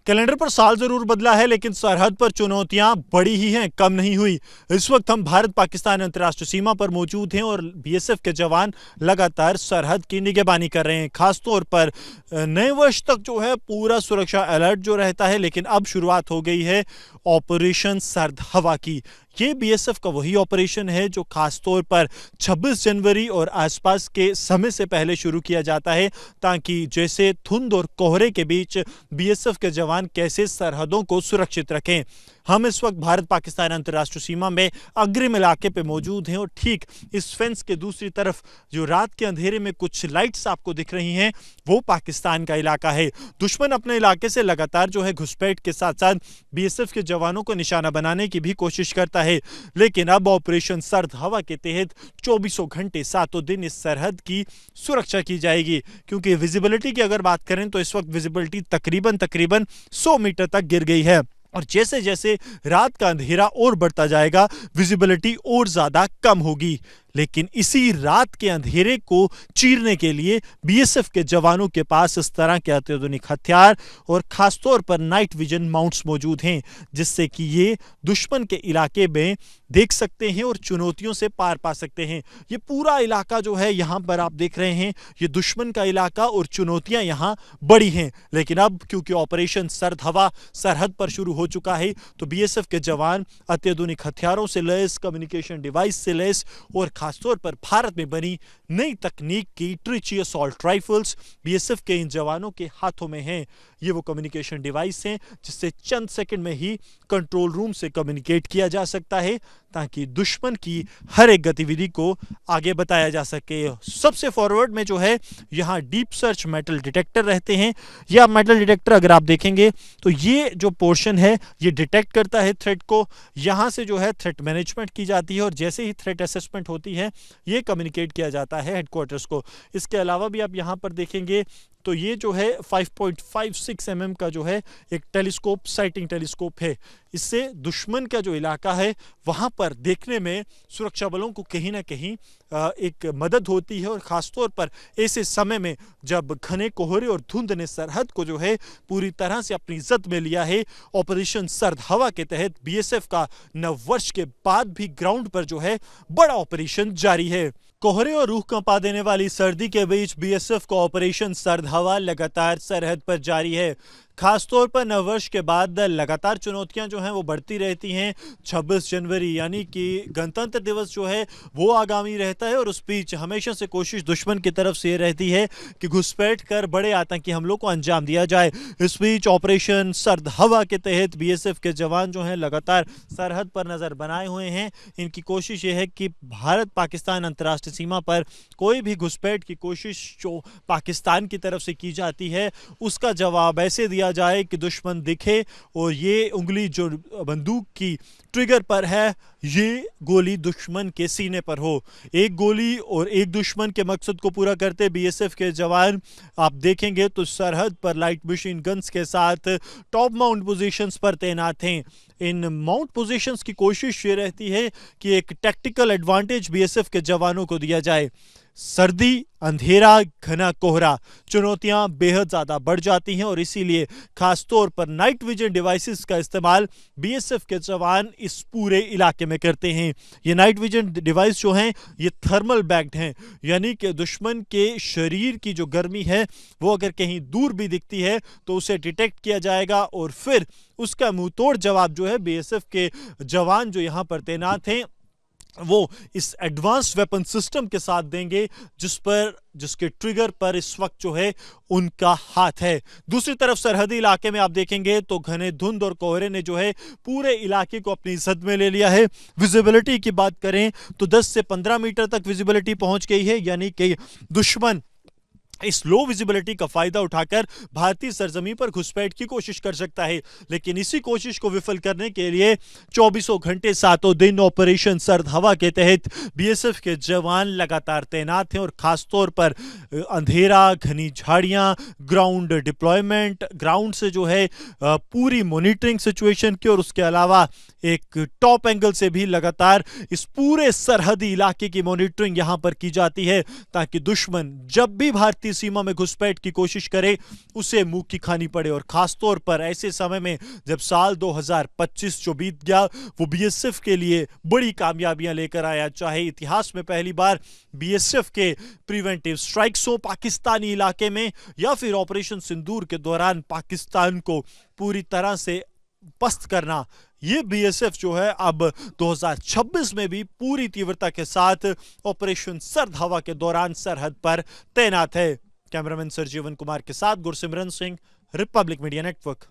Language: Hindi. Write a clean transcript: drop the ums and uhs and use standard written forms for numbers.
कैलेंडर पर साल जरूर बदला है, लेकिन सरहद पर चुनौतियां बड़ी ही हैं, कम नहीं हुई। इस वक्त हम भारत पाकिस्तान अंतर्राष्ट्रीय सीमा पर मौजूद हैं और बीएसएफ के जवान लगातार सरहद की निगरानी कर रहे हैं। खासतौर पर नए वर्ष तक जो है पूरा सुरक्षा अलर्ट जो रहता है, लेकिन अब शुरुआत हो गई है ऑपरेशन सर्द हवा की। ये बीएसएफ का वही ऑपरेशन है जो खासतौर पर 26 जनवरी और आसपास के समय से पहले शुरू किया जाता है, ताकि जैसे धुंध और कोहरे के बीच बीएसएफ के जवान कैसे सरहदों को सुरक्षित रखें। हम इस वक्त भारत पाकिस्तान अंतर्राष्ट्रीय सीमा में अग्रिम इलाके पे मौजूद हैं और ठीक इस फेंस के दूसरी तरफ जो रात के अंधेरे में कुछ लाइट्स आपको दिख रही हैं, वो पाकिस्तान का इलाका है। दुश्मन अपने इलाके से लगातार जो है घुसपैठ के साथ साथ बीएसएफ के जवानों को निशाना बनाने की भी कोशिश करता है, लेकिन अब ऑपरेशन सर्द हवा के तहत 24 घंटे सातों दिन इस सरहद की सुरक्षा की जाएगी। क्योंकि विजिबिलिटी की अगर बात करें तो इस वक्त विजिबिलिटी तकरीबन 100 मीटर तक गिर गई है और जैसे जैसे रात का अंधेरा और बढ़ता जाएगा विजिबिलिटी और ज्यादा कम होगी। लेकिन इसी रात के अंधेरे को चीरने के लिए बीएसएफ के जवानों के पास इस तरह के अत्याधुनिक हथियार और खासतौर पर नाइट विजन माउंट्स मौजूद हैं, जिससे कि ये दुश्मन के इलाके में देख सकते हैं और चुनौतियों से पार पा सकते हैं। ये पूरा इलाका जो है यहां पर आप देख रहे हैं, ये दुश्मन का इलाका और चुनौतियां यहां बड़ी हैं। लेकिन अब क्योंकि ऑपरेशन सर्द हवा सरहद पर शुरू हो चुका है, तो बीएसएफ के जवान अत्याधुनिक हथियारों से लैस, कम्युनिकेशन डिवाइस से लैस और खासतौर पर भारत में बनी नई तकनीक की ट्रिची असॉल्ट राइफल्स बीएसएफ के इन जवानों के हाथों में हैं। ये वो कम्युनिकेशन डिवाइस हैं जिससे चंद सेकंड में ही कंट्रोल रूम से कम्युनिकेट किया जा सकता है, ताकि दुश्मन की हर एक गतिविधि को आगे बताया जा सके। सबसे फॉरवर्ड में जो है यहाँ डीप सर्च मेटल डिटेक्टर रहते हैं। या मेटल डिटेक्टर अगर आप देखेंगे तो ये जो पोर्शन है ये डिटेक्ट करता है थ्रेट को। यहाँ से जो है थ्रेट मैनेजमेंट की जाती है और जैसे ही थ्रेट असेसमेंट होती है ये कम्युनिकेट किया जाता है हेडक्वार्टर्स को। इसके अलावा भी आप यहाँ पर देखेंगे तो ये जो है 5.56 mm का जो है एक टेलीस्कोप, साइटिंग टेलीस्कोप है। इससे दुश्मन का जो इलाका है वहां पर देखने में सुरक्षा बलों को कहीं ना कहीं एक मदद होती है और खासतौर पर ऐसे समय में जब घने कोहरे और धुंध ने सरहद को जो है पूरी तरह से अपनी इज्जत में लिया है। ऑपरेशन सर्द हवा के तहत बीएसएफ का नववर्ष के बाद भी ग्राउंड पर जो है बड़ा ऑपरेशन जारी है। कोहरे और रूह कंपा देने वाली सर्दी के बीच बीएसएफ का ऑपरेशन सर्द हवा लगातार सरहद पर जारी है। खासतौर पर नववर्ष के बाद लगातार चुनौतियां जो हैं वो बढ़ती रहती हैं। 26 जनवरी यानी कि गणतंत्र दिवस जो है वो आगामी रहता है और उस बीच हमेशा से कोशिश दुश्मन की तरफ से ये रहती है कि घुसपैठ कर बड़े आतंकी हमलों को अंजाम दिया जाए। इस बीच ऑपरेशन सर्द हवा के तहत बीएसएफ के जवान जो हैं लगातार सरहद पर नजर बनाए हुए हैं। इनकी कोशिश ये है कि भारत पाकिस्तान अंतर्राष्ट्रीय सीमा पर कोई भी घुसपैठ की कोशिश जो पाकिस्तान की तरफ से की जाती है उसका जवाब ऐसे दिया जाए कि दुश्मन दिखे और ये उंगली जो बंदूक की ट्रिगर पर है ये गोली दुश्मन के सीने पर हो। एक गोली और एक दुश्मन के मकसद को पूरा करते बीएसएफ के जवान आप देखेंगे तो सरहद पर लाइट मशीन गन्स के साथ टॉप माउंट पोजीशंस पर तैनात हैं। इन माउंट पोजीशंस की कोशिश ये रहती है कि एक टैक्टिकल एडवांटेज बीएसएफ के जवानों को दिया जाए। सर्दी, अंधेरा, घना कोहरा, चुनौतियां बेहद ज्यादा बढ़ जाती हैं और इसीलिए खासतौर पर नाइट विजन डिवाइसेस का इस्तेमाल बीएसएफ के जवान इस पूरे इलाके में करते हैं। ये नाइट विजन डिवाइस जो हैं ये थर्मल बैग्ड हैं, यानी कि दुश्मन के शरीर की जो गर्मी है वो अगर कहीं दूर भी दिखती है तो उसे डिटेक्ट किया जाएगा और फिर उसका मुंह तोड़ जवाब जो है बीएसएफ के जवान जो यहां पर तैनात हैं वो इस एडवांस वेपन सिस्टम के साथ देंगे जिसके ट्रिगर पर इस वक्त जो है उनका हाथ है। दूसरी तरफ सरहदी इलाके में आप देखेंगे तो घने धुंध और कोहरे ने जो है पूरे इलाके को अपनी जद में ले लिया है। विजिबिलिटी की बात करें तो 10 से 15 मीटर तक विजिबिलिटी पहुंच गई है, यानी कि दुश्मन इस लो विजिबिलिटी का फायदा उठाकर भारतीय सरजमीन पर घुसपैठ की कोशिश कर सकता है। लेकिन इसी कोशिश को विफल करने के लिए 24 घंटे सातों दिन ऑपरेशन सर्द हवा के तहत बीएसएफ के जवान लगातार तैनात हैं और खासतौर पर अंधेरा, घनी झाड़ियां, ग्राउंड डिप्लॉयमेंट, ग्राउंड से जो है पूरी मॉनिटरिंग सिचुएशन की और उसके अलावा एक टॉप एंगल से भी लगातार इस पूरे सरहदी इलाके की मॉनिटरिंग यहां पर की जाती है, ताकि दुश्मन जब भी भारतीय व्यक्ति सीमा में घुसपैठ की कोशिश करे उसे मुंह की खानी पड़े, और खासतौर पर ऐसे समय में जब साल 2025 जो बीत गया वो बीएसएफ के लिए बड़ी कामयाबियां लेकर आया। चाहे इतिहास में पहली बार बीएसएफ के प्रिवेंटिव स्ट्राइक्स हो पाकिस्तानी इलाके में, या फिर ऑपरेशन सिंदूर के दौरान पाकिस्तान को पूरी तरह से पस्त करना, ये बीएसएफ जो है अब 2026 में भी पूरी तीव्रता के साथ ऑपरेशन सर्द हवा के दौरान सरहद पर तैनात है। कैमरामैन सरजीवन कुमार के साथ Gursimran Singh, Republic media network.